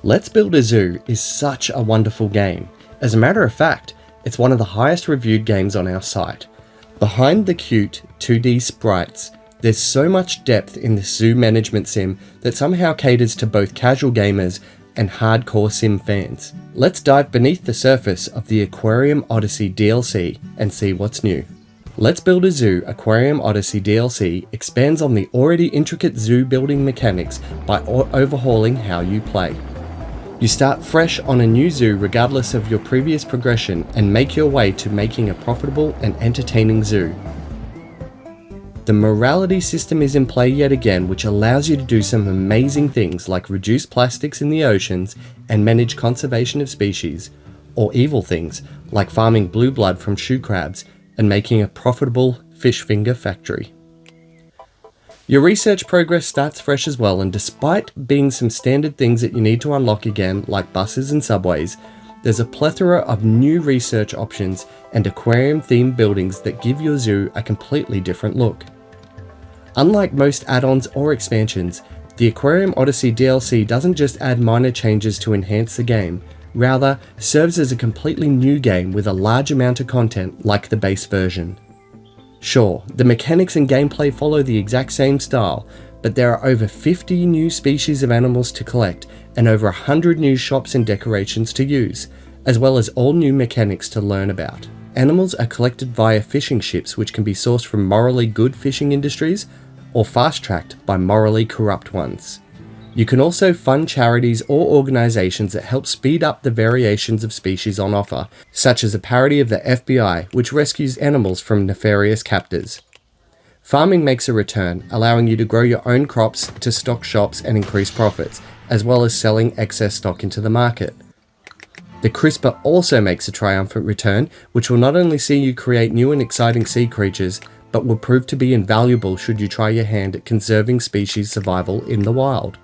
Let's Build a Zoo is such a wonderful game. As a matter of fact, it's one of the highest reviewed games on our site. Behind the cute 2D sprites, there's so much depth in this zoo management sim that somehow caters to both casual gamers and hardcore sim fans. Let's dive beneath the surface of the Aquarium Odyssey DLC and see what's new. Let's Build a Zoo Aquarium Odyssey DLC expands on the already intricate zoo building mechanics by overhauling how you play. You start fresh on a new zoo regardless of your previous progression and make your way to making a profitable and entertaining zoo. The morality system is in play yet again, which allows you to do some amazing things like reduce plastics in the oceans and manage conservation of species, or evil things like farming blue blood from shoe crabs and making a profitable fish finger factory. Your research progress starts fresh as well, and despite being some standard things that you need to unlock again, like buses and subways, there's a plethora of new research options and aquarium-themed buildings that give your zoo a completely different look. Unlike most add-ons or expansions, the Aquarium Odyssey DLC doesn't just add minor changes to enhance the game, rather serves as a completely new game with a large amount of content like the base version. Sure, the mechanics and gameplay follow the exact same style, but there are over 50 new species of animals to collect and over 100 new shops and decorations to use, as well as all new mechanics to learn about. Animals are collected via fishing ships, which can be sourced from morally good fishing industries or fast-tracked by morally corrupt ones. You can also fund charities or organisations that help speed up the variations of species on offer, such as a parody of the FBI, which rescues animals from nefarious captors. Farming makes a return, allowing you to grow your own crops to stock shops and increase profits, as well as selling excess stock into the market. The CRISPR also makes a triumphant return, which will not only see you create new and exciting sea creatures, but will prove to be invaluable should you try your hand at conserving species survival in the wild.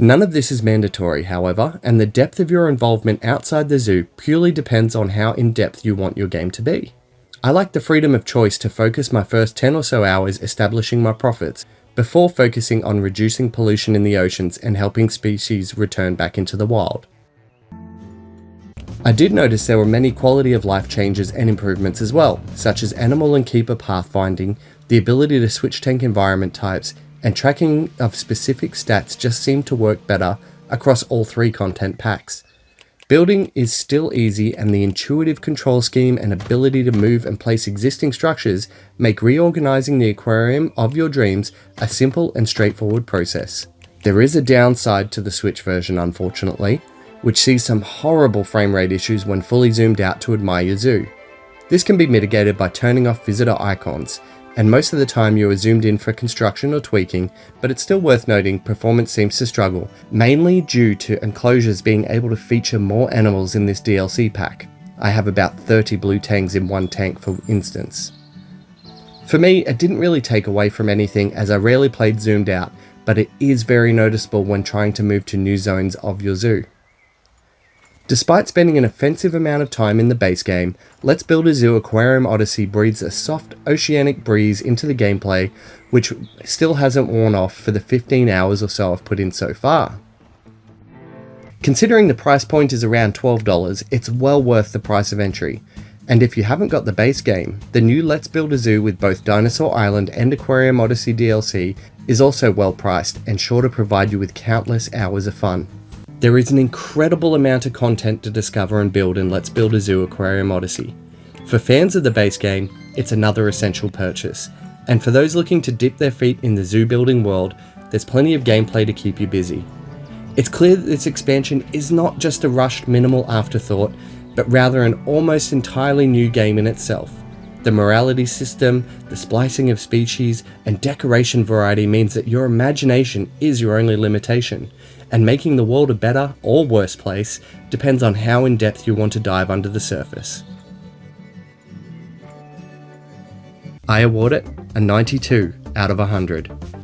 None of this is mandatory, however, and the depth of your involvement outside the zoo purely depends on how in-depth you want your game to be. I like the freedom of choice to focus my first 10 or so hours establishing my profits, before focusing on reducing pollution in the oceans and helping species return back into the wild. I did notice there were many quality of life changes and improvements as well, such as animal and keeper pathfinding, the ability to switch tank environment types, and tracking of specific stats just seemed to work better across all three content packs. Building is still easy, and the intuitive control scheme and ability to move and place existing structures make reorganizing the aquarium of your dreams a simple and straightforward process. There is a downside to the Switch version, unfortunately, which sees some horrible frame rate issues when fully zoomed out to admire your zoo. This can be mitigated by turning off visitor icons, and most of the time you are zoomed in for construction or tweaking, but it's still worth noting performance seems to struggle, mainly due to enclosures being able to feature more animals in this DLC pack. I have about 30 blue tangs in one tank, for instance. For me, it didn't really take away from anything, as I rarely played zoomed out, but it is very noticeable when trying to move to new zones of your zoo. Despite spending an offensive amount of time in the base game, Let's Build a Zoo Aquarium Odyssey breathes a soft oceanic breeze into the gameplay, which still hasn't worn off for the 15 hours or so I've put in so far. Considering the price point is around $12, it's well worth the price of entry. And if you haven't got the base game, the new Let's Build a Zoo with both Dinosaur Island and Aquarium Odyssey DLC is also well priced and sure to provide you with countless hours of fun. There is an incredible amount of content to discover and build in Let's Build a Zoo Aquarium Odyssey. For fans of the base game, it's another essential purchase, and for those looking to dip their feet in the zoo building world, there's plenty of gameplay to keep you busy. It's clear that this expansion is not just a rushed minimal afterthought, but rather an almost entirely new game in itself. The morality system, the splicing of species, and decoration variety means that your imagination is your only limitation, and making the world a better or worse place depends on how in depth you want to dive under the surface. I award it a 92 out of 100.